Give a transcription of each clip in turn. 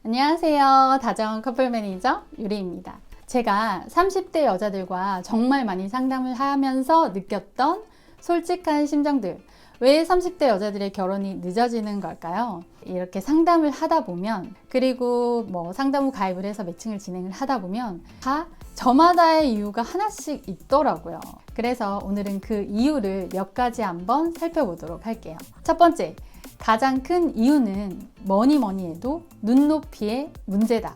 안녕하세요. 다정 커플 매니저 유리입니다. 제가 30대 여자들과 정말 많이 상담을 하면서 느꼈던 솔직한 심정들. 왜 30대 여자들의 결혼이 늦어지는 걸까요? 이렇게 상담을 하다 보면, 그리고 상담 후 가입을 해서 매칭을 진행을 하다 보면 다 저마다의 이유가 하나씩 있더라고요. 그래서 오늘은 그 이유를 몇 가지 한번 살펴보도록 할게요. 첫 번째, 가장 큰 이유는 뭐니 해도 눈높이의 문제다.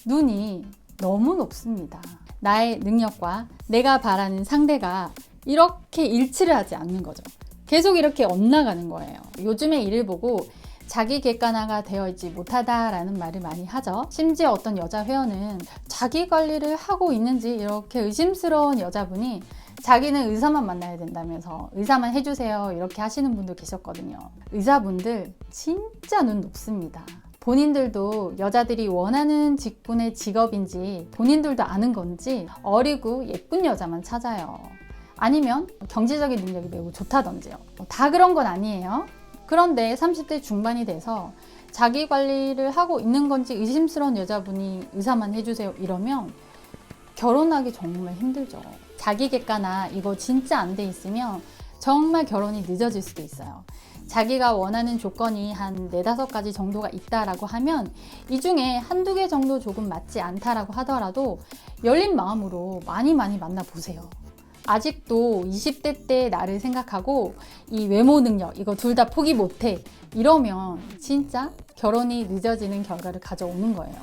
눈이 너무 높습니다. 나의 능력과 내가 바라는 상대가 이렇게 일치를 하지 않는 거죠. 계속 이렇게 엇나가는 거예요. 요즘에 이를 보고 자기 객관화가 되어 있지 못하다라는 말을 많이 하죠. 심지어 어떤 여자 회원은 자기 관리를 하고 있는지 이렇게 의심스러운 여자분이 자기는 의사만 만나야 된다면서 의사만 해주세요 이렇게 하시는 분도 계셨거든요. 의사분들 진짜 눈 높습니다. 본인들도 여자들이 원하는 직군의 직업인지 본인들도 아는 건지 어리고 예쁜 여자만 찾아요. 아니면 경제적인 능력이 매우 좋다던지요. 다 그런 건 아니에요. 그런데 30대 중반이 돼서 자기 관리를 하고 있는 건지 의심스러운 여자분이 의사만 해주세요 이러면 결혼하기 정말 힘들죠. 자기 객관화 이거 진짜 안 돼 있으면 정말 결혼이 늦어질 수도 있어요. 자기가 원하는 조건이 한 4-5가지 정도가 있다라고 하면 이 중에 한두 개 정도 조금 맞지 않다라고 하더라도 열린 마음으로 많이 만나보세요. 아직도 20대 때 나를 생각하고 이 외모 능력 이거 둘 다 포기 못해 이러면 진짜 결혼이 늦어지는 결과를 가져오는 거예요.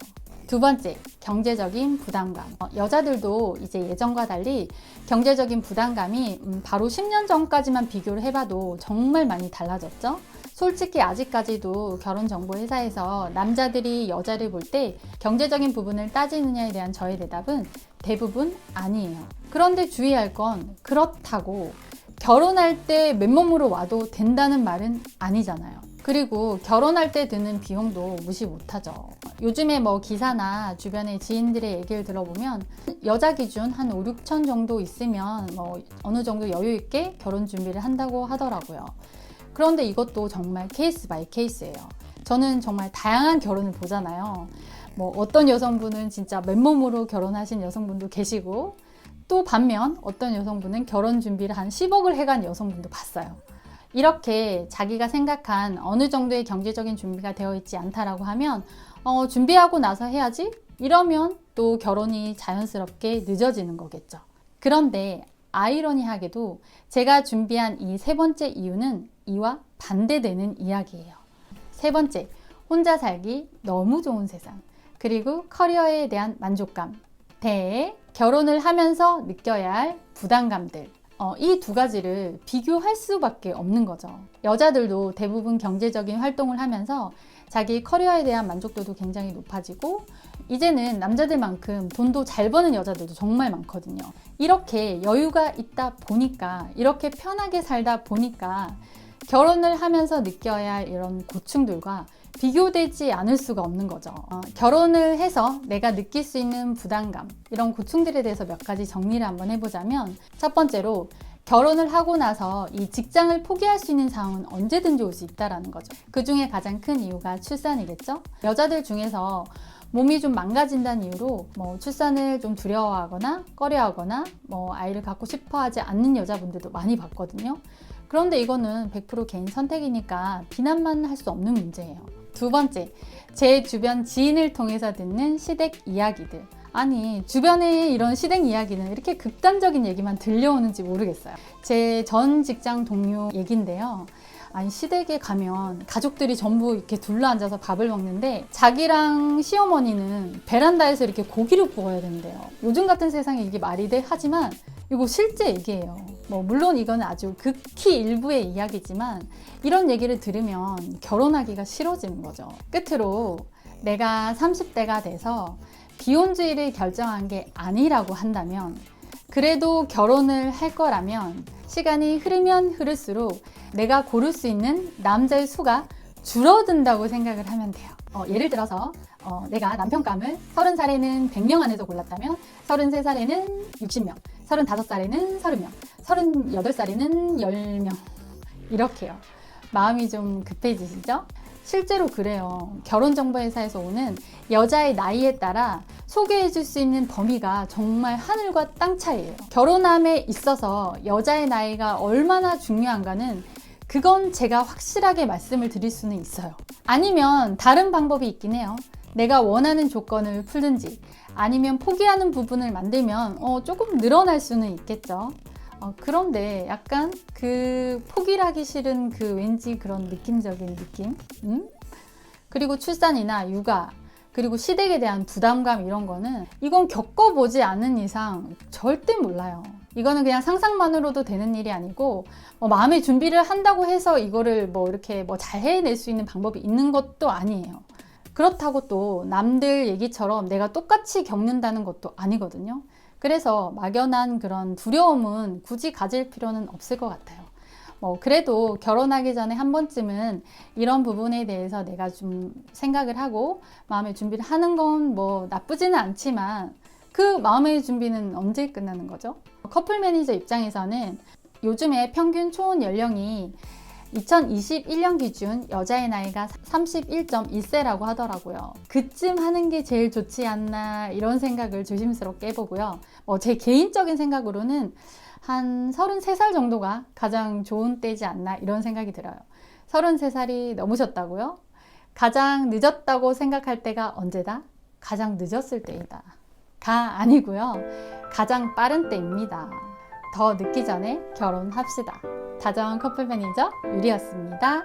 두 번째, 경제적인 부담감. 여자들도 이제 예전과 달리 경제적인 부담감이 바로 10년 전까지만 비교를 해봐도 정말 많이 달라졌죠. 솔직히 아직까지도 결혼정보회사에서 남자들이 여자를 볼 때 경제적인 부분을 따지느냐에 대한 저의 대답은 대부분 아니에요. 그런데 주의할 건 그렇다고 결혼할 때 맨몸으로 와도 된다는 말은 아니잖아요. 그리고 결혼할 때 드는 비용도 무시 못하죠. 요즘에 기사나 주변의 지인들의 얘기를 들어보면 여자 기준 한 5-6천 정도 있으면 어느 정도 여유 있게 결혼 준비를 한다고 하더라고요. 그런데 이것도 정말 케이스 바이 케이스예요. 저는 정말 다양한 결혼을 보잖아요. 어떤 여성분은 진짜 맨몸으로 결혼하신 여성분도 계시고 또 반면 어떤 여성분은 결혼 준비를 한 10억을 해간 여성분도 봤어요. 이렇게 자기가 생각한 어느 정도의 경제적인 준비가 되어 있지 않다라고 하면 준비하고 나서 해야지? 이러면 또 결혼이 자연스럽게 늦어지는 거겠죠. 그런데 아이러니하게도 제가 준비한 이 세 번째 이유는 이와 반대되는 이야기예요. 세 번째, 혼자 살기 너무 좋은 세상. 그리고 커리어에 대한 만족감. 대에 결혼을 하면서 느껴야 할 부담감들. 이 두 가지를 비교할 수밖에 없는 거죠. 여자들도 대부분 경제적인 활동을 하면서 자기 커리어에 대한 만족도도 굉장히 높아지고 이제는 남자들만큼 돈도 잘 버는 여자들도 정말 많거든요. 이렇게 여유가 있다 보니까 이렇게 편하게 살다 보니까 결혼을 하면서 느껴야 할 이런 고충들과 비교되지 않을 수가 없는 거죠. 결혼을 해서 내가 느낄 수 있는 부담감, 이런 고충들에 대해서 몇 가지 정리를 한번 해보자면 첫 번째로 결혼을 하고 나서 이 직장을 포기할 수 있는 상황은 언제든지 올 수 있다는 거죠. 그 중에 가장 큰 이유가 출산이겠죠. 여자들 중에서 몸이 좀 망가진다는 이유로 출산을 좀 두려워하거나 꺼려하거나 아이를 갖고 싶어 하지 않는 여자분들도 많이 봤거든요. 그런데 이거는 100% 개인 선택이니까 비난만 할 수 없는 문제예요. 두 번째, 제 주변 지인을 통해서 듣는 시댁 이야기들. 아니, 주변에 이런 시댁 이야기는 이렇게 극단적인 얘기만 들려오는지 모르겠어요. 제 전 직장 동료 얘긴데요. 아니, 시댁에 가면 가족들이 전부 이렇게 둘러앉아서 밥을 먹는데 자기랑 시어머니는 베란다에서 이렇게 고기를 구워야 된대요. 요즘 같은 세상에 이게 말이 돼? 하지만 이거 실제 얘기예요. 물론 이건 아주 극히 일부의 이야기지만 이런 얘기를 들으면 결혼하기가 싫어지는 거죠. 끝으로 내가 30대가 돼서 비혼주의를 결정한 게 아니라고 한다면 그래도 결혼을 할 거라면 시간이 흐르면 흐를수록 내가 고를 수 있는 남자의 수가 줄어든다고 생각을 하면 돼요. 예를 들어서 내가 남편감을 30살에는 100명 안에서 골랐다면 33살에는 60명, 35살에는 30명, 38살에는 10명 이렇게요. 마음이 좀 급해지시죠? 실제로 그래요. 결혼정보회사에서 오는 여자의 나이에 따라 소개해줄 수 있는 범위가 정말 하늘과 땅 차이예요. 결혼함에 있어서 여자의 나이가 얼마나 중요한가는 그건 제가 확실하게 말씀을 드릴 수는 있어요. 아니면 다른 방법이 있긴 해요. 내가 원하는 조건을 풀든지 아니면 포기하는 부분을 만들면 조금 늘어날 수는 있겠죠. 그런데 약간 그 포기를 하기 싫은 그 왠지 그런 느낌적인 느낌? 그리고 출산이나 육아, 그리고 시댁에 대한 부담감 이런 거는 이건 겪어보지 않은 이상 절대 몰라요. 이거는 그냥 상상만으로도 되는 일이 아니고 마음의 준비를 한다고 해서 이거를 이렇게 잘 해낼 수 있는 방법이 있는 것도 아니에요. 그렇다고 또 남들 얘기처럼 내가 똑같이 겪는다는 것도 아니거든요. 그래서 막연한 그런 두려움은 굳이 가질 필요는 없을 것 같아요. 그래도 결혼하기 전에 한 번쯤은 이런 부분에 대해서 내가 좀 생각을 하고 마음의 준비를 하는 건 나쁘지는 않지만 그 마음의 준비는 언제 끝나는 거죠? 커플 매니저 입장에서는 요즘에 평균 초혼 연령이 2021년 기준 여자의 나이가 31.1세라고 하더라고요. 그쯤 하는 게 제일 좋지 않나 이런 생각을 조심스럽게 해보고요. 제 개인적인 생각으로는 한 33살 정도가 가장 좋은 때지 않나 이런 생각이 들어요. 33살이 넘으셨다고요? 가장 늦었다고 생각할 때가 언제다? 가장 늦었을 때이다. 가 아니고요. 가장 빠른 때입니다. 더 늦기 전에 결혼합시다. 다정한 커플 매니저 유리였습니다.